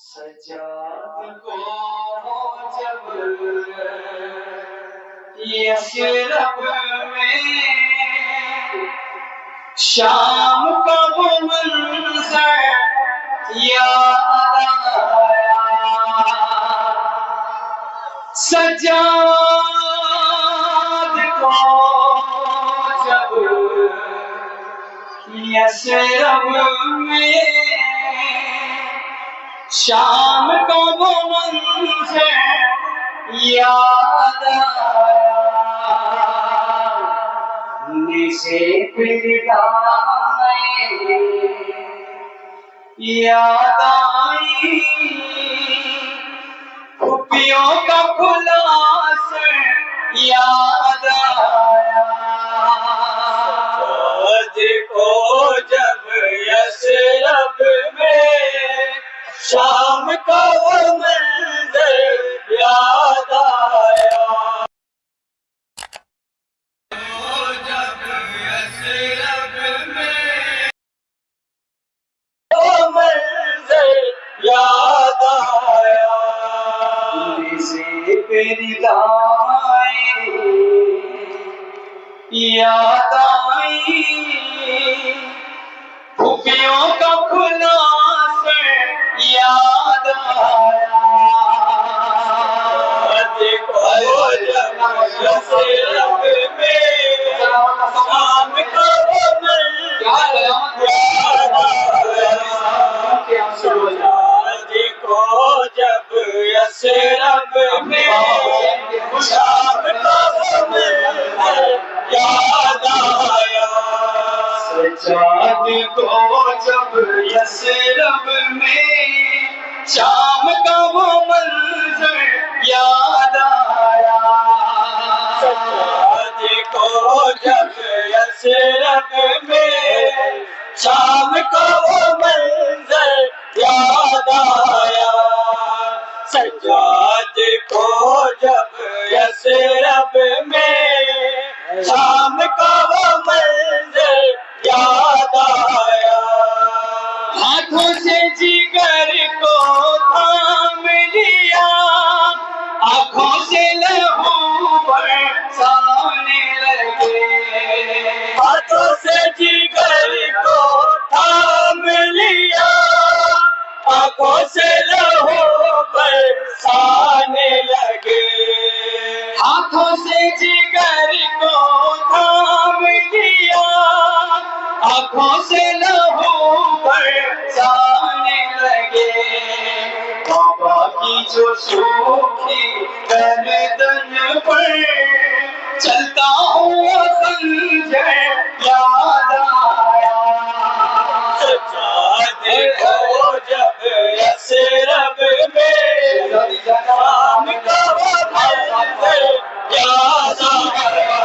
سجاد کو جب یثرب میں شام کا وہ منظر یاد آیا، سجاد کو جب یثرب میں شام کا وہ منظر یاد آیا، نشے پردائے یاد آئی، پھپھیوں کا کھلا سر یاد آیا، سجاد کو جب یثرب میں شام کا وہ منظر یاد آیا، جب یثرب میں وہ منظر یاد آیا، نشے پہ ندائیں یاد آئی، پھپھیوں کا کھلا سر یاد آیا، دیکھو جب یثرب میں شام کا وہ منظر یاد آیا، دیکھو جب یثرب میں شام کا وہ منظر یاد آیا، سجاد کو جب یثرب میں شام کا وہ منظر یاد آیا، سجاد کو جب یثرب میں شام کا وہ منظر یاد آیا، سجاد کو جب یثرب میں شام کا وہ منظر یاد آیا، ہاتھوں سے جگر کو تھام لیا، آنکھوں سے لہو برسانے لگے، ہاتھوں سے جگر کو تھام لیا، آنکھوں سے لہو برسانے لگے، ہاتھوں سے جگر کو تھام لیا، آنکھوں سے لہو برسانے لگے، بابا کی جو سوکھی گردن پر چلتا ہوا خنجر یاد آیا، سجاد کو جب یثرب میں شام کا وہ منظر یاد آیا،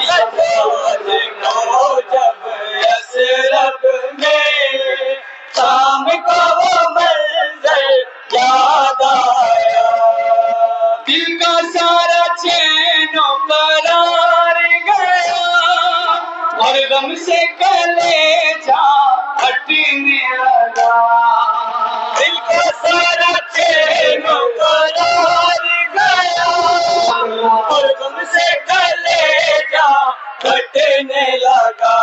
سجاد کو جب یثرب میں شام کا وہ منظر یاد آیا، دل کا سارا چین و قرار گیا، اور غم سے کلیجہ پھٹنے لگا، دل کا سارا چین و قرار گیا، اور غم سے کلیجہ پھٹنے لگا،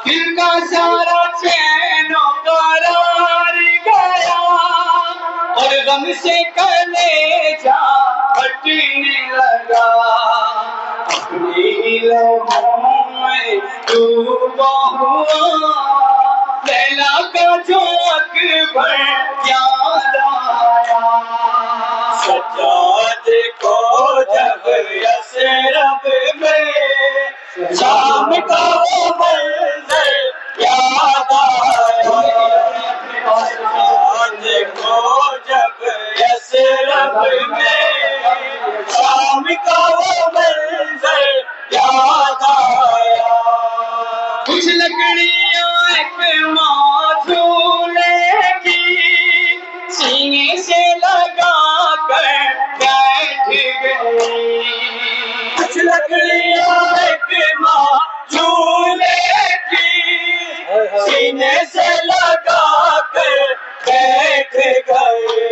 دل کا سارا چین و قرار گیا، اور غم سے کلیجہ پھٹنے لگا، اپنے ہی لمحوں میں ڈوبا ہوا لیلا کا جو اکبر یاد آیا، سجاد کو جب یثرب میں شام کا وہ منظر یاد آیا، سجاد کو جب یثرب میں شام کا وہ منظر یاد آیا، کچھ لکڑیاں ایک معذولے کی سینے سے لگا کر بیٹھ گئی، کچھ لکڑیاں ایک معذولے کی سینے سے لگا کر بیٹھ گئے.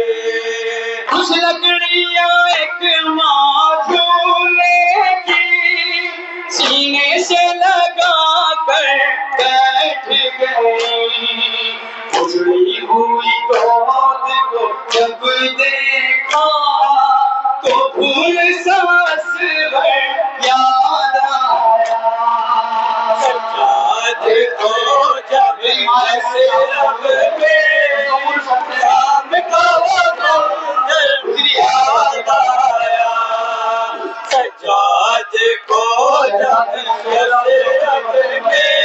کچھ لکڑیاں ایک ماں جھولے کی سینے سے لگا کر بیٹھ گئی. اجڑی ہوئی گود کو جب دیکھا تو پھول سانس بھر یاد آیا. سجاد کو جب ایسے رب میں شام کا منظر یاد آیا. سجاد کو جب ایسے رب میں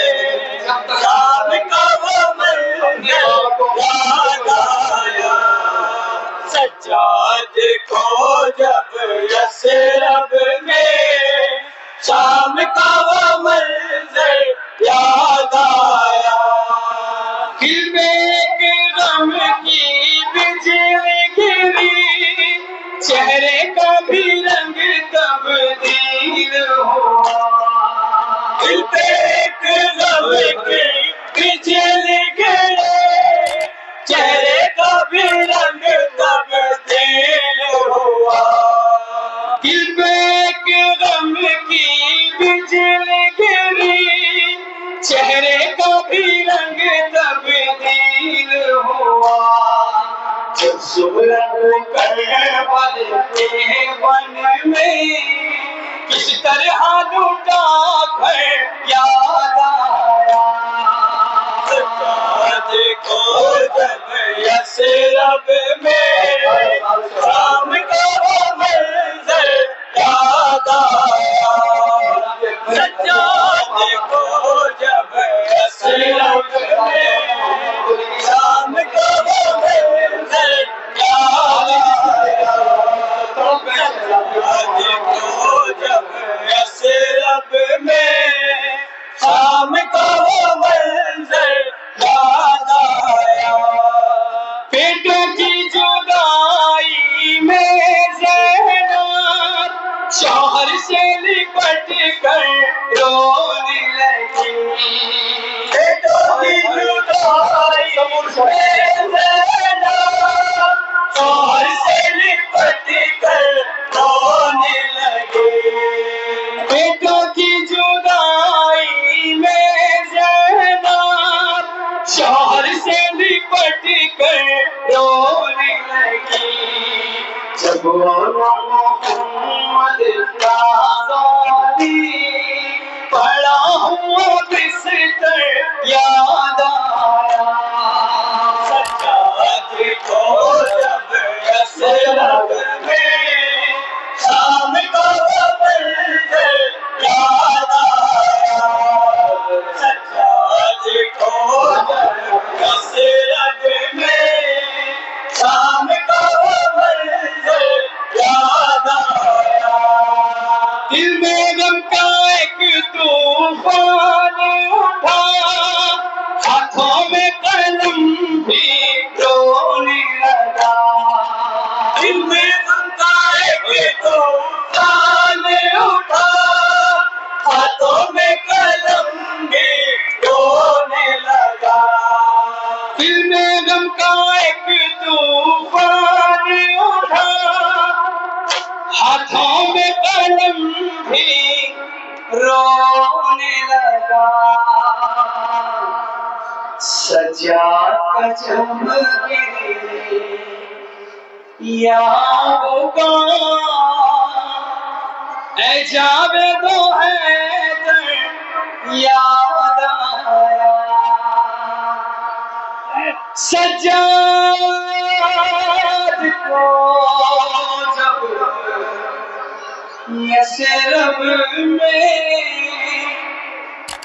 شام کا منظر یاد آیا. سجاد کو جب یثرب میں شام کا وہ منظر یاد آیا. دل میں ایک غم کی بجلی گری چہرے کا بھی رنگ تبدیل ہوا. دل پہ ایک غم کی بجلی گری چہرے کا بھی رنگ تبدیل ہوا. دل پہ ایک غم کی بجلی گری چہرے کا بھی رنگ تبدیل ہوا. جب سورج کربلا کے بن میں کس طرح لوٹا گھر یاد آیا. سجاد کو جب یثرب میں شام کا وہ منظر یاد آیا. سجاد کو جب یثرب میں شام کا وہ منظر یاد آیا. سجاد کو جب یثرب میں شام کا وہ منظر یاد آیا. بیٹوں کی جدائی میں زینب شوہر سے لپٹ کر رونے لگی. بیٹوں کی جدائی میں زینب شوہر سے لپٹ کر رونے لگی. بیٹوں کی جدائی میں زینب شوہر سے لپٹ کر رونے لگی. جب محمد کا غازی پڑا ہوا بستر یاد آیا. سجاد کو جب یثرب میں شام کا وہ منظر یاد آیا. سجاد کو جب یثرب میں شام کا وہ منظر یاد آیا. دل میں غم کا ایک طوفان اٹھا ہاتھوں میں قلم بھی رونے لگا. دل میں غم کا ایک طوفان اٹھا ہاتھوں میں قلم بھی رونے لگا. دل میں غم کا ایک طوفان اٹھا ہاتھوں میں قلم بھی رونے لگا. سجاد کا جب گری یاد ہوگا اے جاوید و حیدر یاد آیا. سجاد کو جب یثرب میں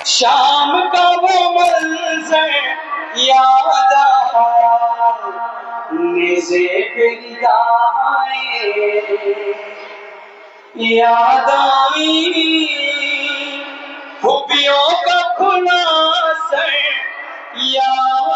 شام کا وہ منظر یاد آیا. نیزے پہ ندائیں یاد آئی. پھوپھیوں کا کھلا سر یاد